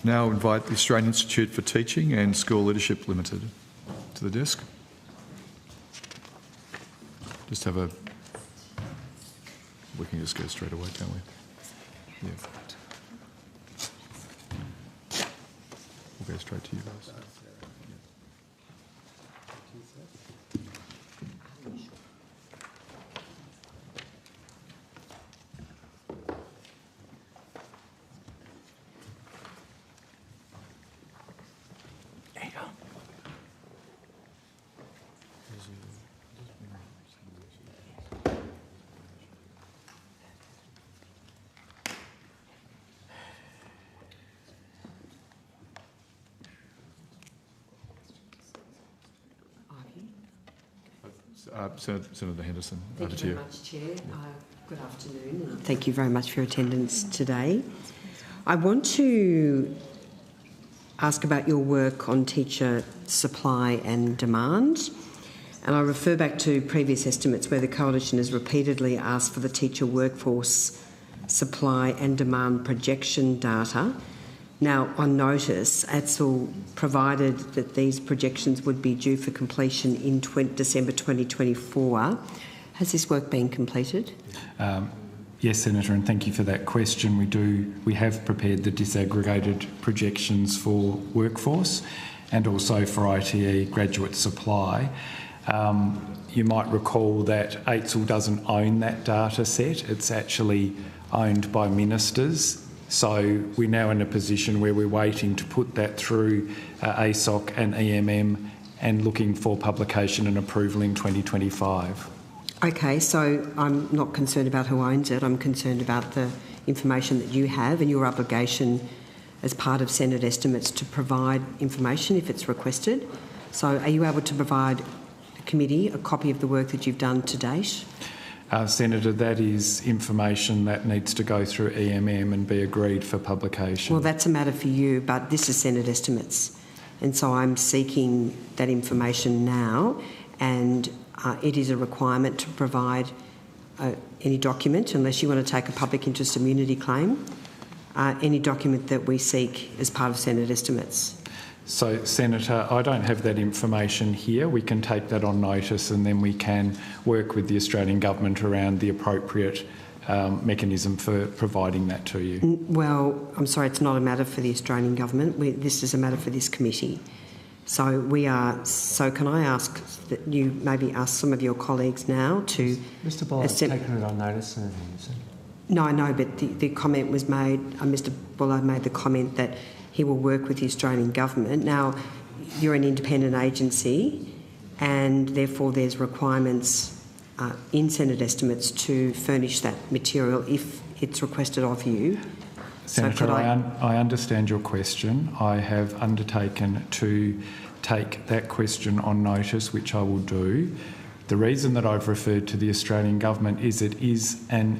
Now invite the Australian Institute for Teaching and School Leadership Limited to the desk. Just have a... We can just go straight away, can't we? Yeah. We'll go straight to you guys. Senator Henderson, over to you. Thank you very much, Chair. Good afternoon, and thank you very much for your attendance today. I want to ask about your work on teacher supply and demand, and I refer back to previous estimates where the Coalition has repeatedly asked for the teacher workforce supply and demand projection data. Now, on notice, ATSL provided that these projections would be due for completion in December 2024. Has this work been completed? Yes, Senator, and thank you for that question. We have prepared the disaggregated projections for workforce and also for ITE graduate supply. You might recall that ATSL doesn't own that data set. It's actually owned by ministers. So we're now in a position where we're waiting to put that through ASOC and EMM and looking for publication and approval in 2025. Okay, so I'm not concerned about who owns it. I'm concerned about the information that you have and your obligation as part of Senate estimates to provide information if it's requested. So are you able to provide the committee a copy of the work that you've done to date? Senator, that is information that needs to go through EMM and be agreed for publication. Well, that's a matter for you, but this is Senate estimates. And so I'm seeking that information now, and it is a requirement to provide any document, unless you want to take a public interest immunity claim, any document that we seek as part of Senate estimates. So, Senator, I don't have that information here. We can take that on notice and then we can work with the Australian Government around the appropriate mechanism for providing that to you. Well, I'm sorry, it's not a matter for the Australian Government. This is a matter for this committee. So can I ask that you maybe ask some of your colleagues now to... Mr Bullard's taken it on notice, Senator Henderson. No, I know, but the comment was made, Mr Bullard made the comment that he will work with the Australian Government. Now, you're an independent agency and therefore there's requirements in Senate estimates to furnish that material if it's requested of you. Senator, so I understand your question. I have undertaken to take that question on notice, which I will do. The reason that I've referred to the Australian Government is it is an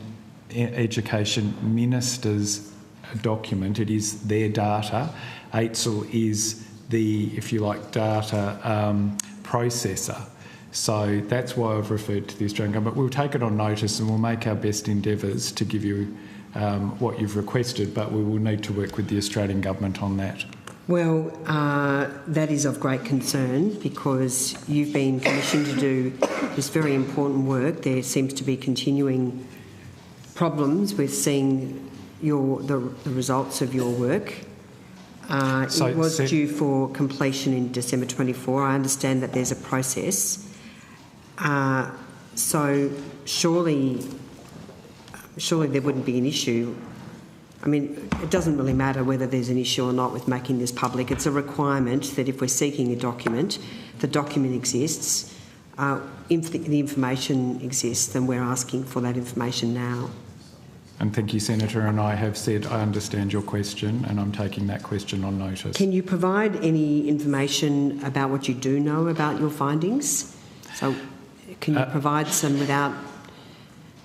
Education Minister's document. It is their data. ATSL is the, if you like, data processor. So that's why I've referred to the Australian Government. We'll take it on notice and we'll make our best endeavours to give you what you've requested, but we will need to work with the Australian Government on that. Well, that is of great concern because you've been commissioned to do this very important work. There seems to be continuing problems with seeing the results of your work. It was due for completion in December 24. I understand that there's a process. So surely there wouldn't be an issue. I mean, it doesn't really matter whether there's an issue or not with making this public. It's a requirement that if we're seeking a document, the document exists. If the information exists, then we're asking for that information now. And thank you, Senator, and I have said I understand your question and I'm taking that question on notice. Can you provide any information about what you do know about your findings? So can you provide some without...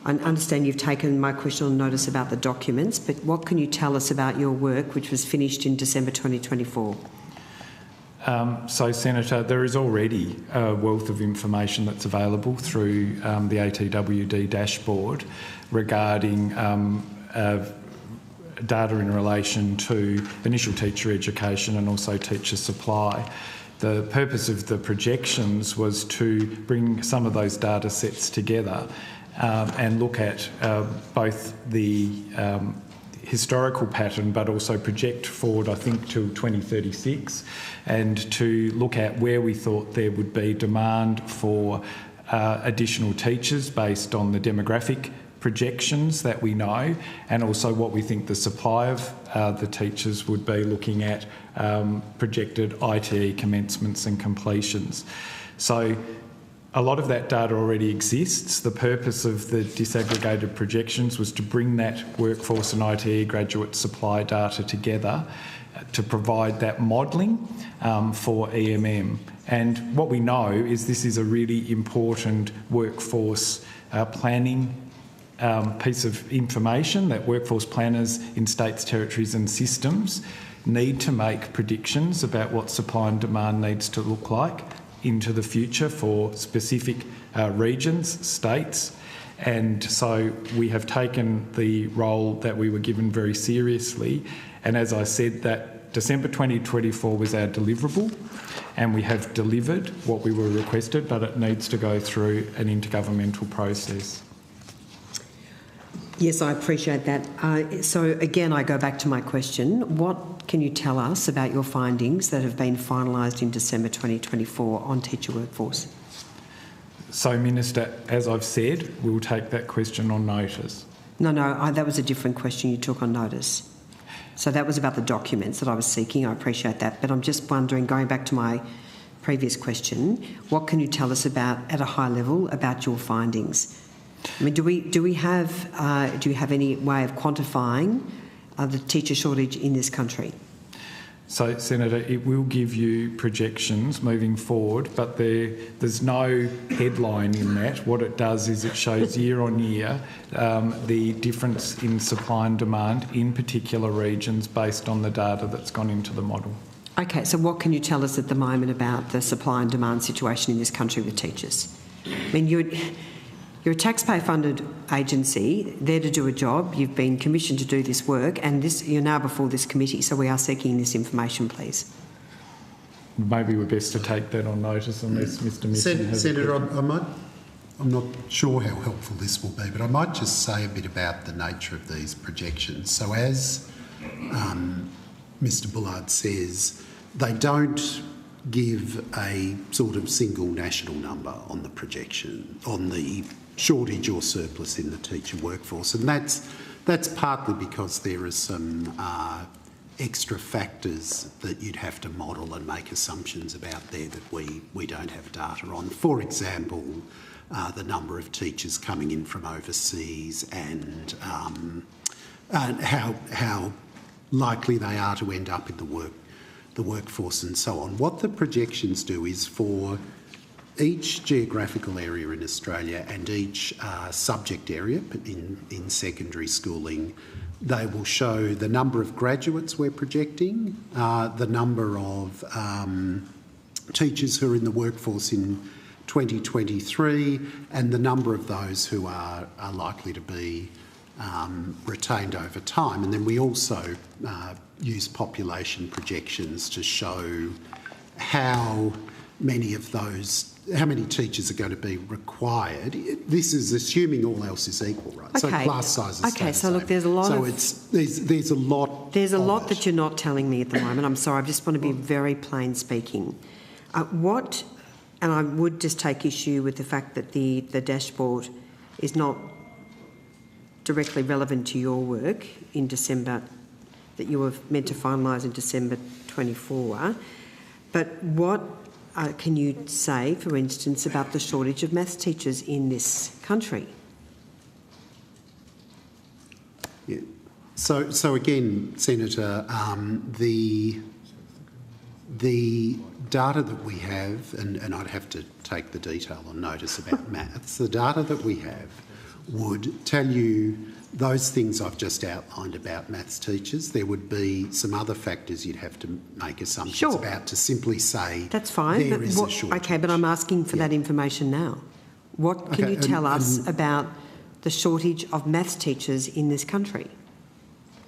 I understand you've taken my question on notice about the documents, but what can you tell us about your work which was finished in December 2024? So, Senator, there is already a wealth of information that's available through the ATWD dashboard regarding data in relation to initial teacher education and also teacher supply. The purpose of the projections was to bring some of those data sets together and look at both the historical pattern but also project forward, I think, till 2036, and to look at where we thought there would be demand for additional teachers based on the demographic projections that we know, and also what we think the supply of the teachers would be, looking at projected ITE commencements and completions. So a lot of that data already exists. The purpose of the disaggregated projections was to bring that workforce and ITE graduate supply data together to provide that modelling for EMM. And what we know is this is a really important workforce planning piece of information that workforce planners in states, territories and systems need to make predictions about what supply and demand needs to look like into the future for specific regions, states. And so we have taken the role that we were given very seriously. And as I said, that December 2024 was our deliverable, and we have delivered what we were requested, but it needs to go through an intergovernmental process. Yes, I appreciate that. So again, I go back to my question. What can you tell us about your findings that have been finalised in December 2024 on teacher workforce? So, Minister, as I've said, we'll take that question on notice. No, that was a different question you took on notice. So that was about the documents that I was seeking. I appreciate that. But I'm just wondering, going back to my previous question, what can you tell us about, at a high level, about your findings? I mean, do you have any way of quantifying the teacher shortage in this country? So, Senator, it will give you projections moving forward, but there's no headline in that. What it does is it shows year on year the difference in supply and demand in particular regions based on the data that's gone into the model. Okay, so what can you tell us at the moment about the supply and demand situation in this country with teachers? I mean, you're a taxpayer-funded agency, there to do a job. You've been commissioned to do this work, and you're now before this committee, so we are seeking this information, please. Maybe we're best to take that on notice unless Mr Mitchell has... Senator, I'm not sure how helpful this will be, but I might just say a bit about the nature of these projections. So as Mr Bullard says, they don't give a sort of single national number on the projection, on the shortage or surplus in the teacher workforce, and that's partly because there are some extra factors that you'd have to model and make assumptions about there that we don't have data on. For example, the number of teachers coming in from overseas and how likely they are to end up in the workforce and so on. What the projections do is for each geographical area in Australia and each subject area in secondary schooling, they will show the number of graduates we're projecting, the number of teachers who are in the workforce in 2023, and the number of those who are likely to be retained over time. And then we also use population projections to show how many teachers are going to be required. This is assuming all else is equal, right? Okay. So class sizes. Okay, so look, there's a lot. So there's a lot. There's a lot that you're not telling me at the moment. I'm sorry. I just want to be very plain speaking. And I would just take issue with the fact that the dashboard is not directly relevant to your work in December, that you were meant to finalise in December 24. But what can you say, for instance, about the shortage of maths teachers in this country? Yeah. So again, Senator, the data that we have, and I'd have to take the detail on notice about maths, the data that we have would tell you those things I've just outlined about maths teachers. There would be some other factors you'd have to make assumptions about to simply say that's fine. There is a shortage. Okay, but I'm asking for that information now. What can you tell us about the shortage of maths teachers in this country?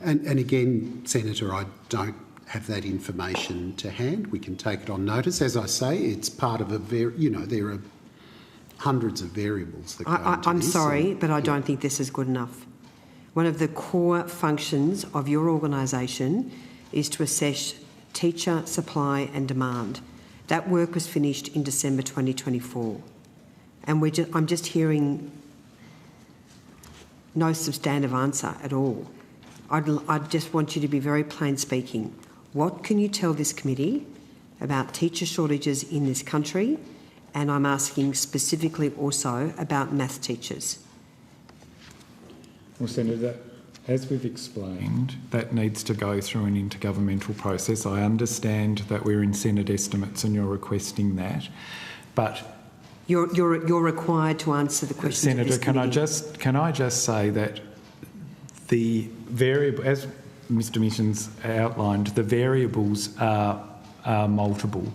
And again, Senator, I don't have that information to hand. We can take it on notice. As I say, it's part of a there are hundreds of variables that go into I'm this. sorry, but I don't think this is good enough. One of the core functions of your organisation is to assess teacher supply and demand. That work was finished in December 2024. And I'm just hearing no substantive answer at all. I'd just want you to be very plain speaking. What can you tell this committee about teacher shortages in this country? And I'm asking specifically also about math teachers. Well, Senator, as we've explained, that needs to go through an intergovernmental process. I understand that we're in Senate estimates and you're requesting that, but you're required to answer the question. Senator, can I just say that the variable, as Mr. Missions outlined, the variables are multiple,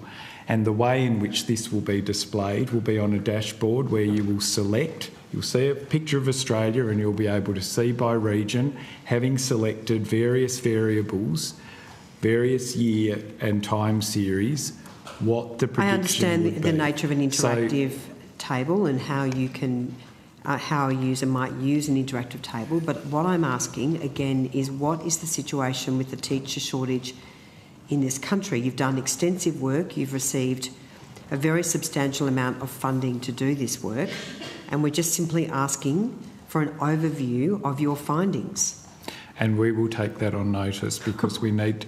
and the way in which this will be displayed will be on a dashboard where you will select. You'll see a picture of Australia and you'll be able to see by region, having selected various variables, various year and time series, what the prediction I understand would the be. nature of an interactive table and how you can, how a user might use an interactive table, but what I'm asking again is what is the situation with the teacher shortage in this country? You've done extensive work, you've received a very substantial amount of funding to do this work, and we're just simply asking for an overview of your findings. And we will take that on notice because we need,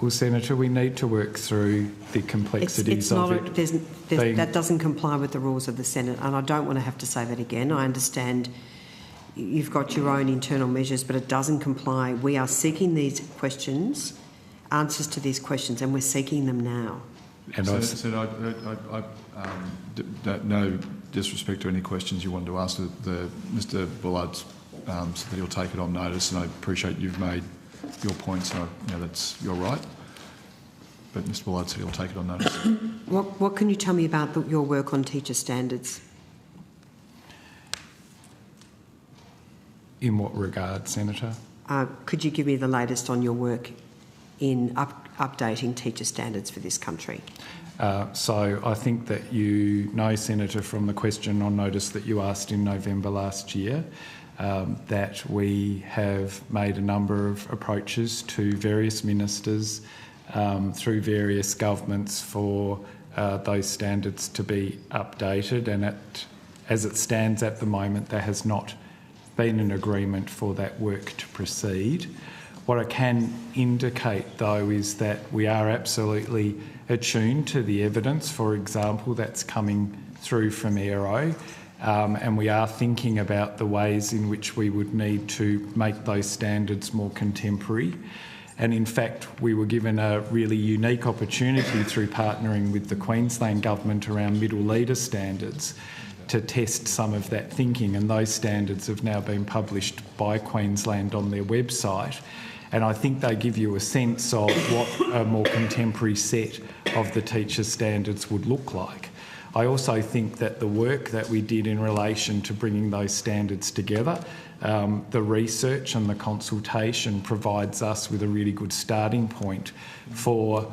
well, Senator, we need to work through the complexities of it. That doesn't comply with the rules of the Senate, and I don't want to have to say that again. I understand you've got your own internal measures, but it doesn't comply. We are seeking these questions, answers to these questions, and we're seeking them now. And no disrespect to any questions you wanted to ask. Mr. Bullard said that he'll take it on notice, and I appreciate you've made your points. And that's your right. But Mr. Bullard said he'll take it on notice. What can you tell me about your work on teacher standards? In what regard, Senator? Could you give me the latest on your work in updating teacher standards for this country? So I think that you know, Senator, from the question on notice that you asked in November last year, that we have made a number of approaches to various ministers through various governments for those standards to be updated, and as it stands at the moment, there has not been an agreement for that work to proceed. What I can indicate, though, is that we are absolutely attuned to the evidence, for example, that's coming through from Aero, and we are thinking about the ways in which we would need to make those standards more contemporary. And in fact, we were given a really unique opportunity through partnering with the Queensland Government around middle leader standards to test some of that thinking, and those standards have now been published by Queensland on their website. And I think they give you a sense of what a more contemporary set of the teacher standards would look like. I also think that the work that we did in relation to bringing those standards together, the research and the consultation provides us with a really good starting point for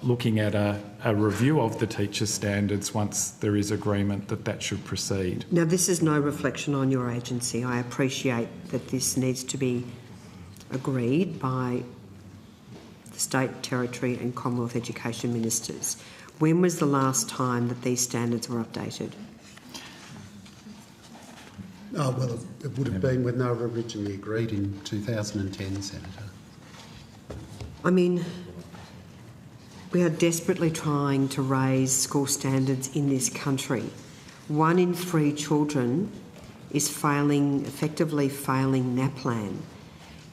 looking at a review of the teacher standards once there is agreement that that should proceed. Now, this is no reflection on your agency. I appreciate that this needs to be agreed by the state, territory and Commonwealth education ministers. When was the last time that these standards were updated? Oh, well, it would have been when they were originally agreed in 2010, Senator. I mean, we are desperately trying to raise school standards in this country. 1 in 3 children is effectively failing NAPLAN.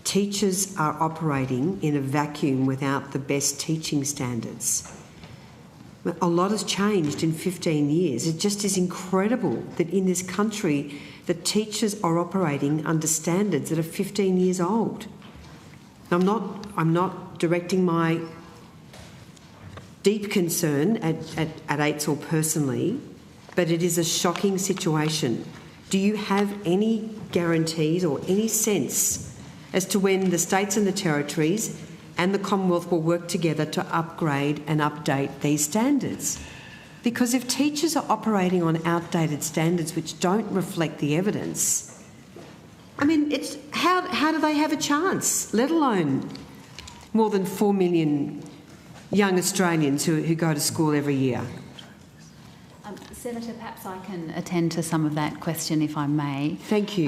Teachers are operating in a vacuum without the best teaching standards. A lot has changed in 15 years. It just is incredible that in this country that teachers are operating under standards that are 15 years old. I'm not directing my deep concern at AUSParliamentLive personally, but it is a shocking situation. Do you have any guarantees or any sense as to when the states and the territories and the Commonwealth will work together to upgrade and update these standards. Because if teachers are operating on outdated standards which don't reflect the evidence, I mean, it's how do they have a chance, let alone more than 4 million young Australians who go to school every year? Senator, perhaps I can attend to some of that question, if I may. Thank you.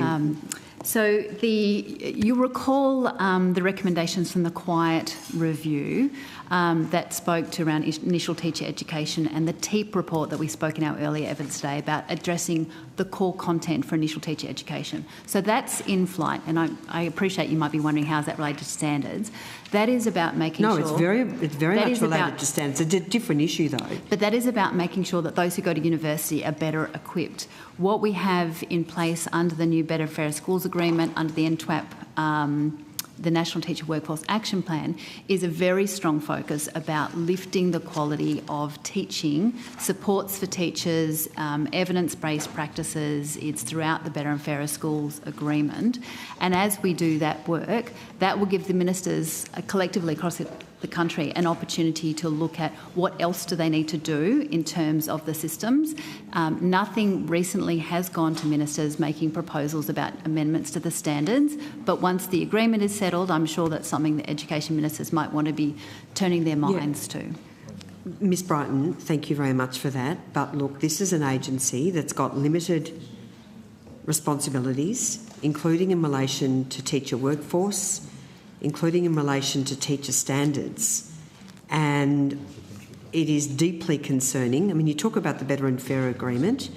You recall the recommendations from the Quiet Review that spoke to around initial teacher education, and the TEEP report that we spoke in our earlier evidence today about addressing the core content for initial teacher education. So that's in flight, and I appreciate you might be wondering how is that related to standards. That is about making sure... No, it's very much related to standards. It's a different issue though. But that is about making sure that those who go to university are better equipped. What we have in place under the new Better and Fairer Schools Agreement, under the NTWAP, the National Teacher Workforce Action Plan, is a very strong focus about lifting the quality of teaching, supports for teachers, evidence-based practices. It's throughout the Better and Fairer Schools Agreement. And as we do that work, that will give the ministers collectively across the country an opportunity to look at what else do they need to do in terms of the systems. Nothing recently has gone to ministers making proposals about amendments to the standards, but once the agreement is settled, I'm sure that's something that education ministers might want to be turning their minds to. Ms Brighton, thank you very much for that. But look, this is an agency that's got limited responsibilities, including in relation to teacher workforce, including in relation to teacher standards. And it is deeply concerning. I mean, you talk about the Better and Fairer Agreement.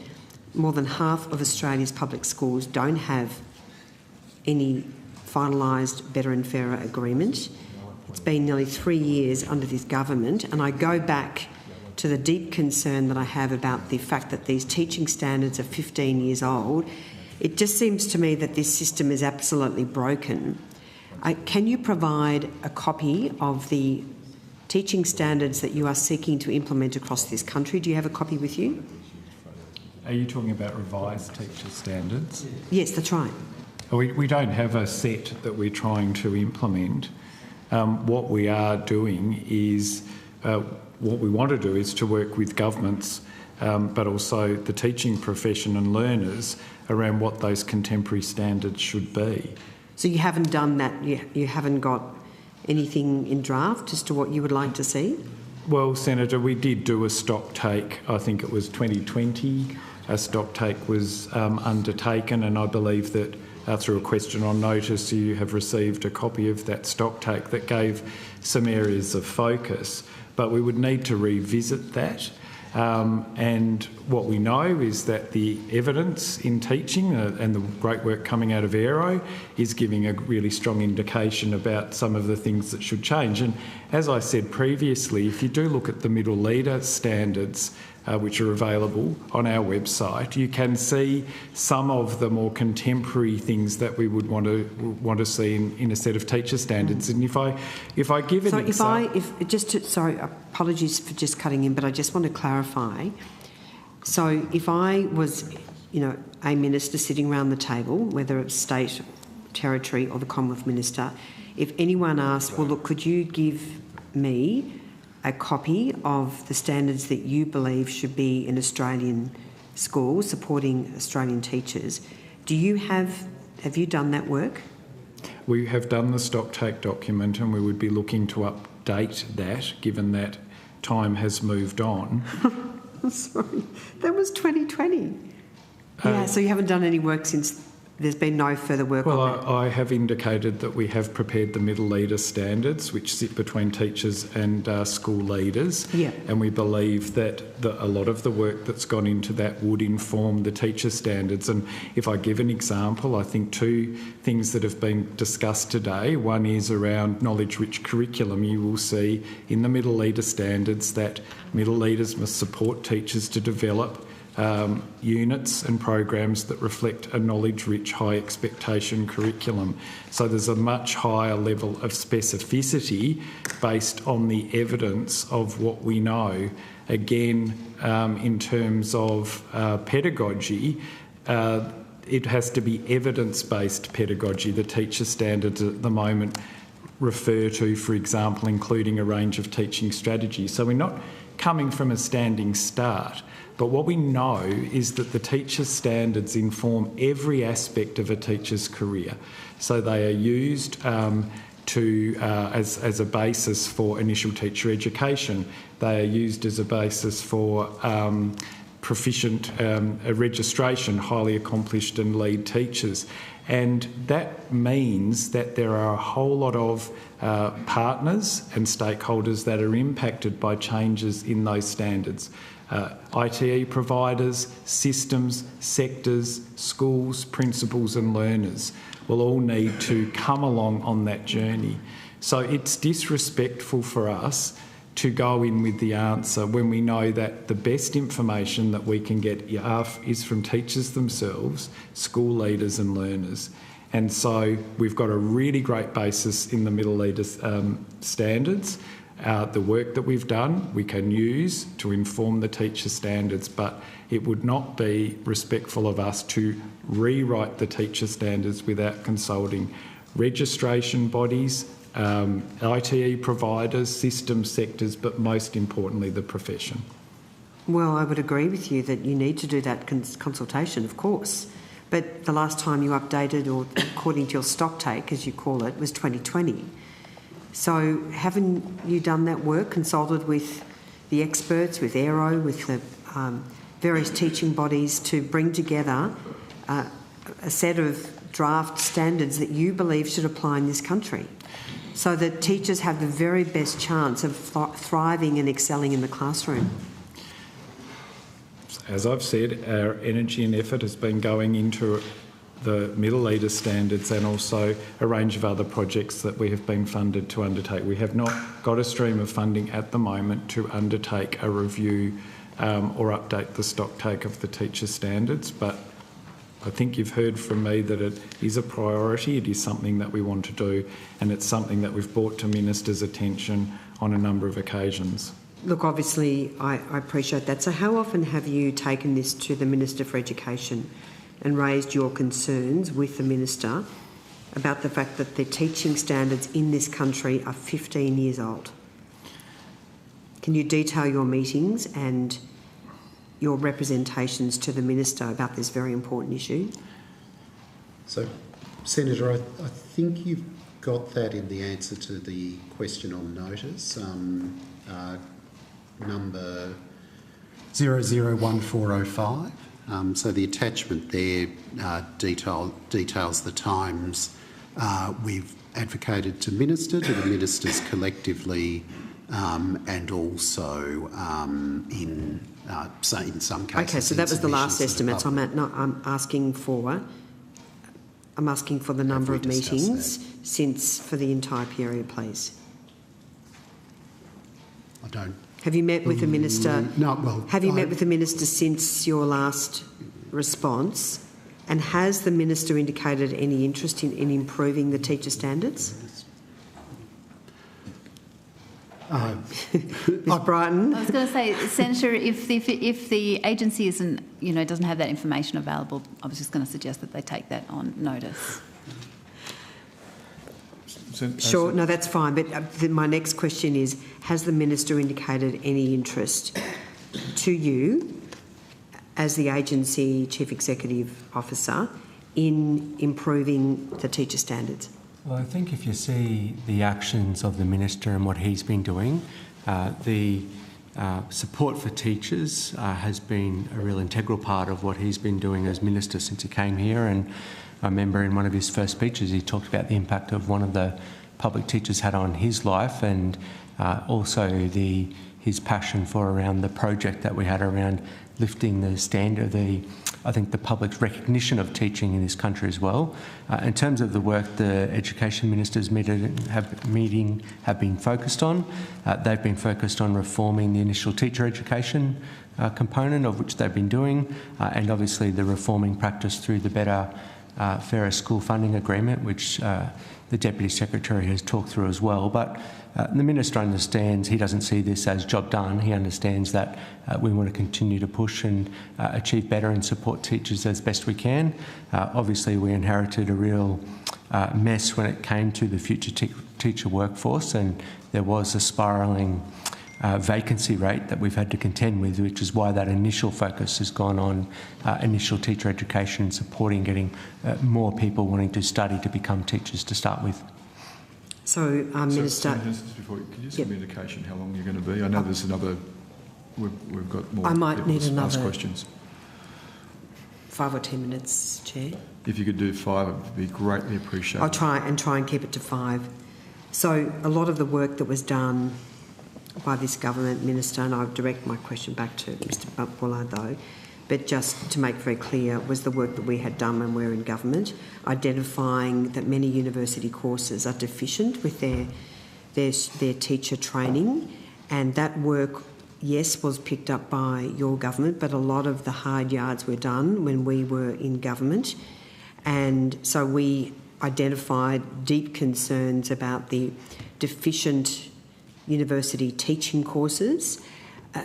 More than half of Australia's public schools don't have any finalised Better and Fairer Agreement. It's been nearly 3 years under this government, and I go back to the deep concern that I have about the fact that these teaching standards are 15 years old. It just seems to me that this system is absolutely broken. Can you provide a copy of the teaching standards that you are seeking to implement across this country? Do you have a copy with you? Are you talking about revised teacher standards? Yes, that's right. We don't have a set that we're trying to implement. What we are doing is, what we want to do is to work with governments, but also the teaching profession and learners around what those contemporary standards should be. So you haven't done that, you haven't got anything in draft as to what you would like to see? Well, Senator, we did do a stock take, I think it was 2020, a stock take was undertaken, and I believe that through a question on notice you have received a copy of that stock take that gave some areas of focus, but we would need to revisit that. And what we know is that the evidence in teaching and the great work coming out of Aero is giving a really strong indication about some of the things that should change. And as I said previously, if you do look at the middle leader standards, which are available on our website, you can see some of the more contemporary things that we would want to see in a set of teacher standards. And if I give an example, sorry, apologies for just cutting in, but I just want to clarify. So if I was, a minister sitting around the table, whether it's state, territory, or the Commonwealth minister, if anyone asked, well, look, could you give me a copy of the standards that you believe should be in Australian schools supporting Australian teachers, have you done that work? We have done the stock take document, and we would be looking to update that given that time has moved on. Sorry, that was 2020. Yeah, so you haven't done any work since. There's been no further work on that? Well, I have indicated that we have prepared the middle leader standards, which sit between teachers and school leaders. Yeah. And we believe that a lot of the work that's gone into that would inform the teacher standards. And if I give an example, I think two things that have been discussed today. One is around knowledge-rich curriculum. You will see in the middle leader standards that middle leaders must support teachers to develop units and programs that reflect a knowledge-rich, high-expectation curriculum. So there's a much higher level of specificity based on the evidence of what we know. Again, in terms of pedagogy, it has to be evidence-based pedagogy. The teacher standards at the moment refer to, for example, including a range of teaching strategies. So we're not coming from a standing start, but what we know is that the teacher standards inform every aspect of a teacher's career. So they are used as a basis for initial teacher education. They are used as a basis for proficient registration, highly accomplished and lead teachers. And that means that there are a whole lot of partners and stakeholders that are impacted by changes in those standards. ITE providers, systems, sectors, schools, principals and learners will all need to come along on that journey. So it's disrespectful for us to go in with the answer when we know that the best information that we can get is from teachers themselves, school leaders and learners. And so we've got a really great basis in the middle leader standards. The work that we've done we can use to inform the teacher standards, but it would not be respectful of us to rewrite the teacher standards without consulting registration bodies, ITE providers, system sectors, but most importantly the profession. Well, I would agree with you that you need to do that consultation, of course. But the last time you updated, or according to your stock take, as you call it, was 2020. So haven't you done that work, consulted with the experts, with Aero, with the various teaching bodies to bring together a set of draft standards that you believe should apply in this country, so that teachers have the very best chance of thriving and excelling in the classroom? As I've said, our energy and effort has been going into the middle leader standards and also a range of other projects that we have been funded to undertake. We have not got a stream of funding at the moment to undertake a review or update the stock take of the teacher standards, but I think you've heard from me that it is a priority, it is something that we want to do, and it's something that we've brought to Minister's attention on a number of occasions. Look, obviously, I appreciate that. So how often have you taken this to the Minister for Education and raised your concerns with the Minister about the fact that the teaching standards in this country are 15 years old? Can you detail your meetings and your representations to the Minister about this very important issue? So, Senator, I think you've got that in the answer to the question on notice. Number 001405. So the attachment there details the times we've advocated to Minister, to the Ministers collectively, and also in some cases. Okay, so that was the last estimate. So I'm asking for the number of meetings for the entire period, please. I don't. Have you met with the Minister? No, well... Have you met with the Minister since your last response? And has the Minister indicated any interest in improving the teacher standards? Ms Brighton? I was going to say, Senator, if the agency doesn't have that information available, I was just going to suggest that they take that on notice. Sure, no, that's fine. But my next question is, has the Minister indicated any interest to you as the agency Chief Executive Officer in improving the teacher standards? Well, I think if you see the actions of the Minister and what he's been doing, the support for teachers has been a real integral part of what he's been doing as Minister since he came here. And I remember in one of his first speeches he talked about the impact of one of the public teachers had on his life, and also his passion for around the project that we had around lifting the standard, I think the public's recognition of teaching in this country as well. In terms of the work the Education Ministers have been focused on, they've been focused on reforming the initial teacher education component, of which they've been doing, and obviously the reforming practice through the Better Fairer School Funding Agreement, which the Deputy Secretary has talked through as well. But the Minister understands, he doesn't see this as job done. He understands that we want to continue to push and achieve better and support teachers as best we can. Obviously, we inherited a real mess when it came to the future teacher workforce, and there was a spiralling vacancy rate that we've had to contend with, which is why that initial focus has gone on initial teacher education and supporting getting more people wanting to study to become teachers to start with. So, Minister... Just before, can you just give me an indication how long you're going to be? I know there's another... We've got more I might need people to ask another questions. 5 or 10 minutes, Chair. If you could do 5, it would be greatly appreciated. I'll try and keep it to 5. So a lot of the work that was done by this government, Minister, and I'll direct my question back to Mr Bullard though, but just to make very clear, was the work that we had done when we were in government, identifying that many university courses are deficient with their teacher training, and that work, yes, was picked up by your government, but a lot of the hard yards were done when we were in government. And so we identified deep concerns about the deficient university teaching courses.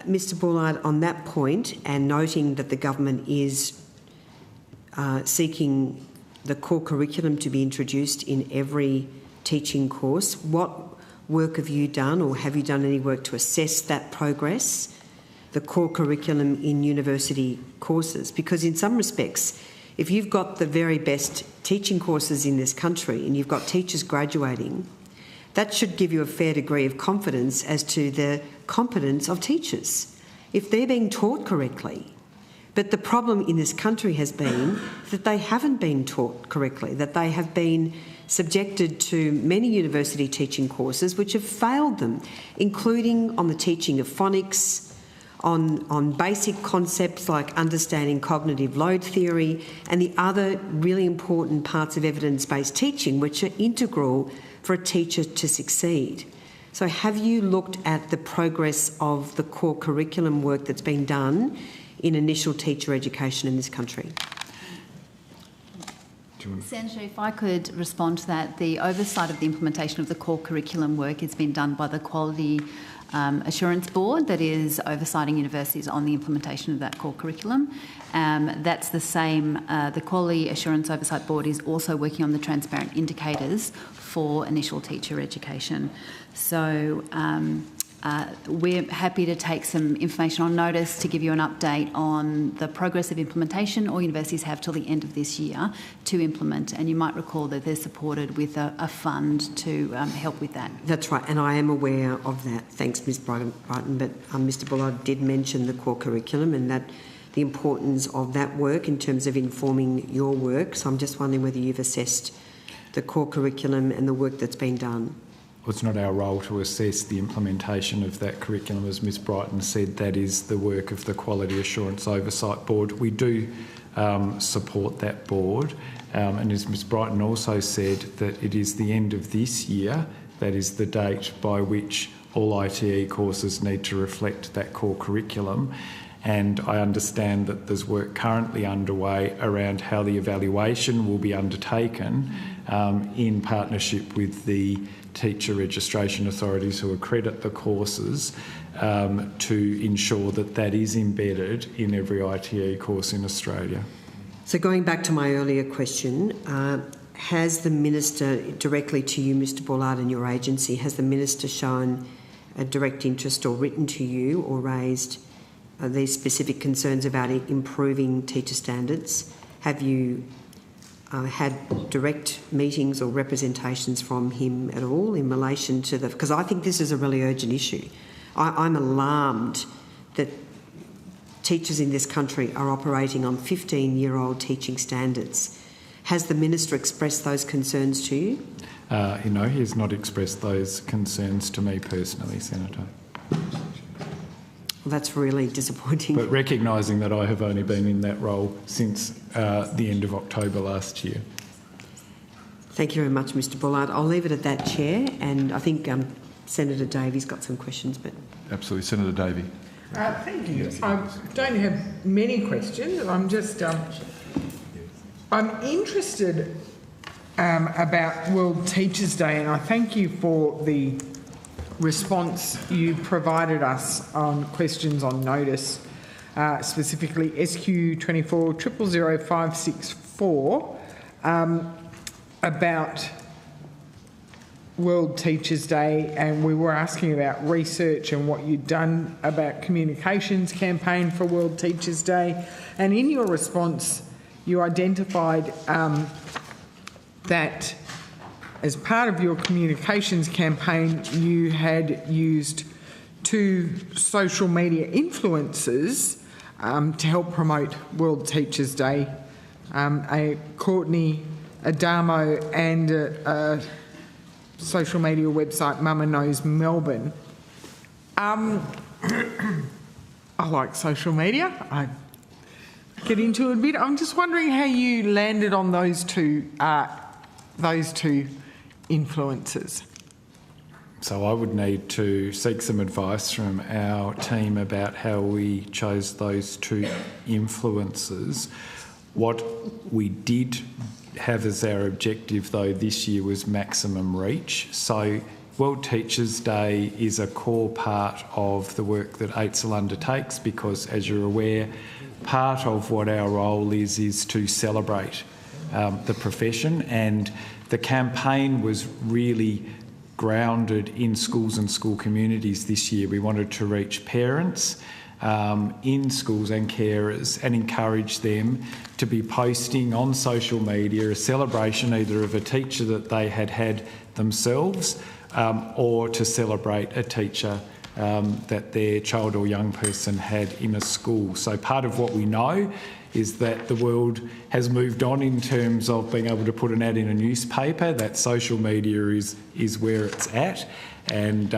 Mr Bullard, on that point, and noting that the government is seeking the core curriculum to be introduced in every teaching course, what work have you done, or have you done any work to assess that progress, the core curriculum in university courses? Because in some respects, if you've got the very best teaching courses in this country and you've got teachers graduating, that should give you a fair degree of confidence as to the competence of teachers, if they're being taught correctly. But the problem in this country has been that they haven't been taught correctly, that they have been subjected to many university teaching courses which have failed them, including on the teaching of phonics, on basic concepts like understanding cognitive load theory and the other really important parts of evidence-based teaching which are integral for a teacher to succeed. So have you looked at the progress of the core curriculum work that's been done in initial teacher education in this country? Senator, if I could respond to that, the oversight of the implementation of the core curriculum work has been done by the Quality Assurance Board that is oversighting universities on the implementation of that core curriculum. That's the same, the Quality Assurance Oversight Board is also working on the transparent indicators for initial teacher education. So we're happy to take some information on notice to give you an update on the progress of implementation. All universities have till the end of this year to implement, and you might recall that they're supported with a fund to help with that. That's right, and I am aware of that. Thanks, Ms Brighton. But Mr Bullard did mention the core curriculum and that the importance of that work in terms of informing your work. So I'm just wondering whether you've assessed the core curriculum and the work that's been done. Well, it's not our role to assess the implementation of that curriculum. As Ms Brighton said, that is the work of the Quality Assurance Oversight Board. We do support that board, and as Ms Brighton also said, that it is the end of this year, that is the date by which all ITE courses need to reflect that core curriculum. And I understand that there's work currently underway around how the evaluation will be undertaken in partnership with the teacher registration authorities who accredit the courses to ensure that that is embedded in every ITE course in Australia. So going back to my earlier question, has the Minister, directly to you, Mr Bullard, and your agency, has the Minister shown a direct interest or written to you or raised these specific concerns about improving teacher standards? Have you had direct meetings or representations from him at all in relation to the... Because I think this is a really urgent issue. I'm alarmed that teachers in this country are operating on 15-year-old teaching standards. Has the Minister expressed those concerns to you? No, he has not expressed those concerns to me personally, Senator. Well, that's really disappointing. But recognising that I have only been in that role since the end of October last year. Thank you very much, Mr Bullard. I'll leave it at that, Chair, and I think Senator Davies got some questions. But Absolutely. Senator Davey. Thank you. I don't have many questions. I'm just... I'm interested about World Teachers' Day, and I thank you for the response you provided us on questions on notice, specifically SQ 24 000564, about World Teachers' Day, and we were asking about research and what you'd done about communications campaign for World Teachers' Day. And in your response, you identified that as part of your communications campaign, you had used 2 social media influencers to help promote World Teachers' Day, a Courtney Adamo and a social media website, Mama Knows Melbourne. I like social media. I get into it a bit. I'm just wondering how you landed on those two influencers. So I would need to seek some advice from our team about how we chose those 2 influencers. What we did have as our objective, though, this year was maximum reach. So World Teachers' Day is a core part of the work that AITSL undertakes because, as you're aware, part of what our role is to celebrate the profession, and the campaign was really grounded in schools and school communities this year. We wanted to reach parents in schools and carers and encourage them to be posting on social media a celebration either of a teacher that they had themselves or to celebrate a teacher that their child or young person had in a school. So part of what we know is that the world has moved on in terms of being able to put an ad in a newspaper, that social media is where it's at, and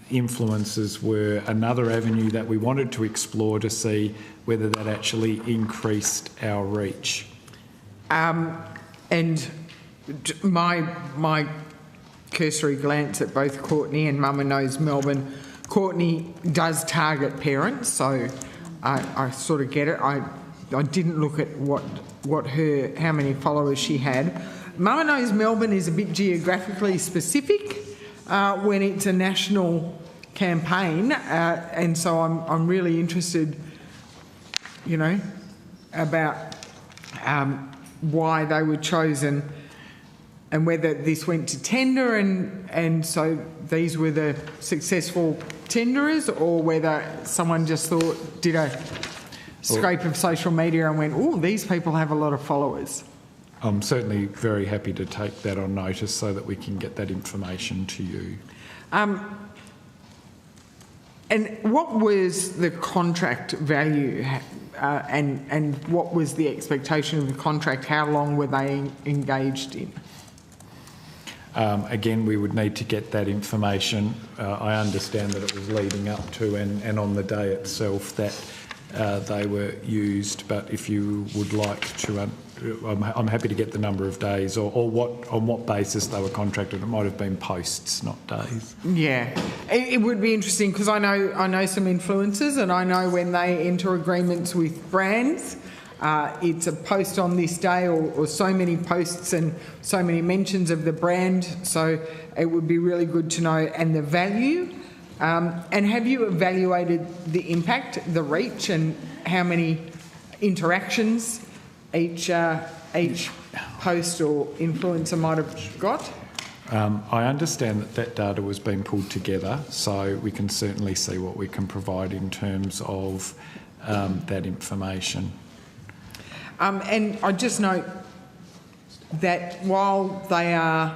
influencers were another avenue that we wanted to explore to see whether that actually increased our reach. And my cursory glance at both Courtney and Mama Knows Melbourne, Courtney does target parents, so I sort of get it. I didn't look at how many followers she had. Mama Knows Melbourne is a bit geographically specific when it's a national campaign, and so I'm really interested, about why they were chosen and whether this went to tender and so these were the successful tenderers, or whether someone just did a scrape of social media and went, oh, these people have a lot of followers. I'm certainly very happy to take that on notice so that we can get that information to you. And what was the contract value and what was the expectation of the contract? How long were they engaged in? Again, we would need to get that information. I understand that it was leading up to and on the day itself that they were used, but if you would like to, I'm happy to get the number of days or on what basis they were contracted. It might have been posts, not days. Yeah, it would be interesting because I know some influencers, and I know when they enter agreements with brands, it's a post on this day or so many posts and so many mentions of the brand. So it would be really good to know, and the value. And have you evaluated the impact, the reach, and how many interactions each post or influencer might have got? I understand that data was being pulled together, so we can certainly see what we can provide in terms of that information. And I just note that while they are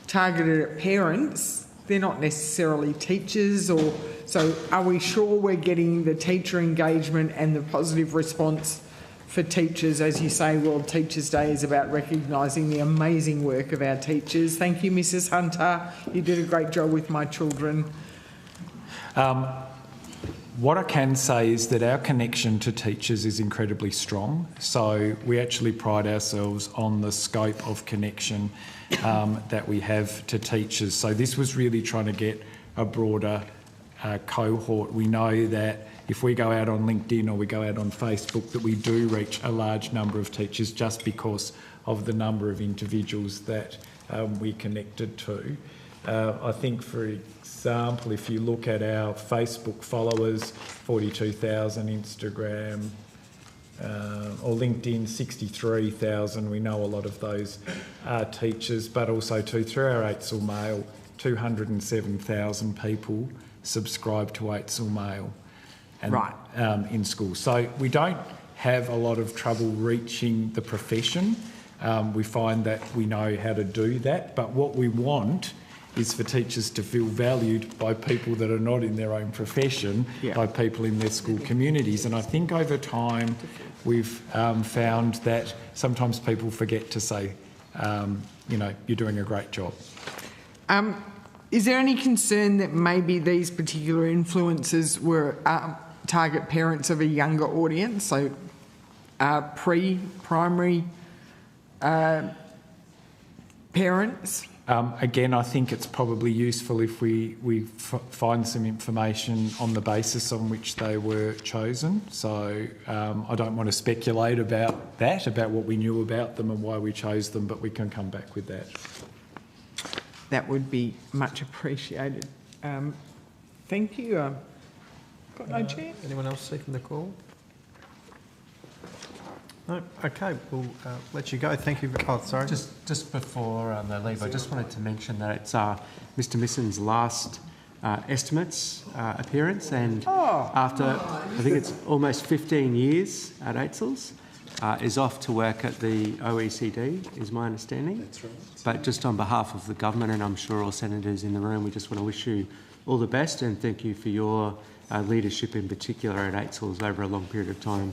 targeted at parents, they're not necessarily teachers, or so are we sure we're getting the teacher engagement and the positive response for teachers? As you say, World Teachers' Day is about recognising the amazing work of our teachers. Thank you, Mrs. Hunter. You did a great job with my children. What I can say is that our connection to teachers is incredibly strong. So we actually pride ourselves on the scope of connection that we have to teachers. So this was really trying to get a broader cohort. We know that if we go out on LinkedIn or we go out on Facebook, that we do reach a large number of teachers just because of the number of individuals that we're connected to. I think, for example, if you look at our Facebook followers, 42,000, Instagram or LinkedIn, 63,000. We know a lot of those are teachers, but also too, through our AUSPAR Mail, 207,000 people subscribe to AUSPAR Mail and, in schools. So we don't have a lot of trouble reaching the profession. We find that we know how to do that, but what we want is for teachers to feel valued by people that are not in their own profession, by people in their school communities. And I think over time we've found that sometimes people forget to say, you know, you're doing a great job. Is there any concern that maybe these particular influencers were target parents of a younger audience, so pre-primary parents? Again, I think it's probably useful if we find some information on the basis on which they were chosen. So I don't want to speculate about that, about what we knew about them and why we chose them, but we can come back with that. That would be much appreciated. Thank you. Got no chair? Anyone else seeking the call? No? Okay, we'll let you go. Thank you. Oh, sorry. Just before they leave, I just wanted to mention that it's Mr Misson's last estimates appearance, and after I think it's almost 15 years at AUSPAR's, is off to work at the OECD, is my understanding. That's right. But just on behalf of the government, and I'm sure all senators in the room, we just want to wish you all the best and thank you for your leadership in particular at AUSPAR's over a long period of time.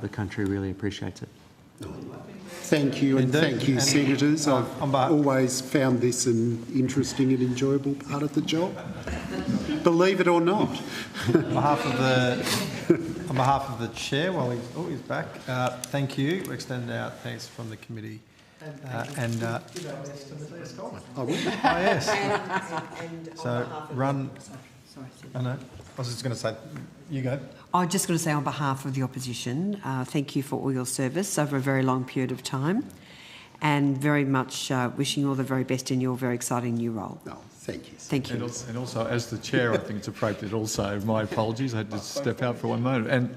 The country really appreciates it. Thank you, and Indeed. thank you, And, Senators. I've on behalf- always found this an interesting and enjoyable part of the job, believe it or not. On behalf of the chair, while he's back, thank you. We extend our thanks from the committee. And I will. yes. So run. I know. I was just going to say, you go. I'm just going to say on behalf of the opposition, thank you for all your service over a very long period of time, and very much wishing you all the very best in your very exciting new role. No, thank you. Thank you. And also, as the chair, I think it's appropriate also, my apologies, I had to step out for one moment.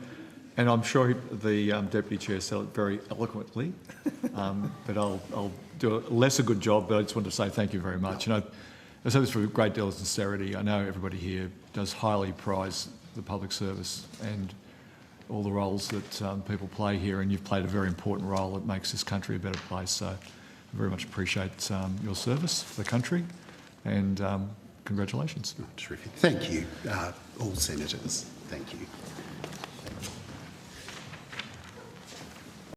And I'm sure the Deputy Chair said it very eloquently, but I'll do a lesser good job, but I just want to say thank you very much. And I say this for a great deal of sincerity. I know everybody here does highly prize the public service and all the roles that people play here, and you've played a very important role that makes this country a better place. So I very much appreciate your service for the country, and congratulations. Terrific. Thank you, all Senators. Thank you.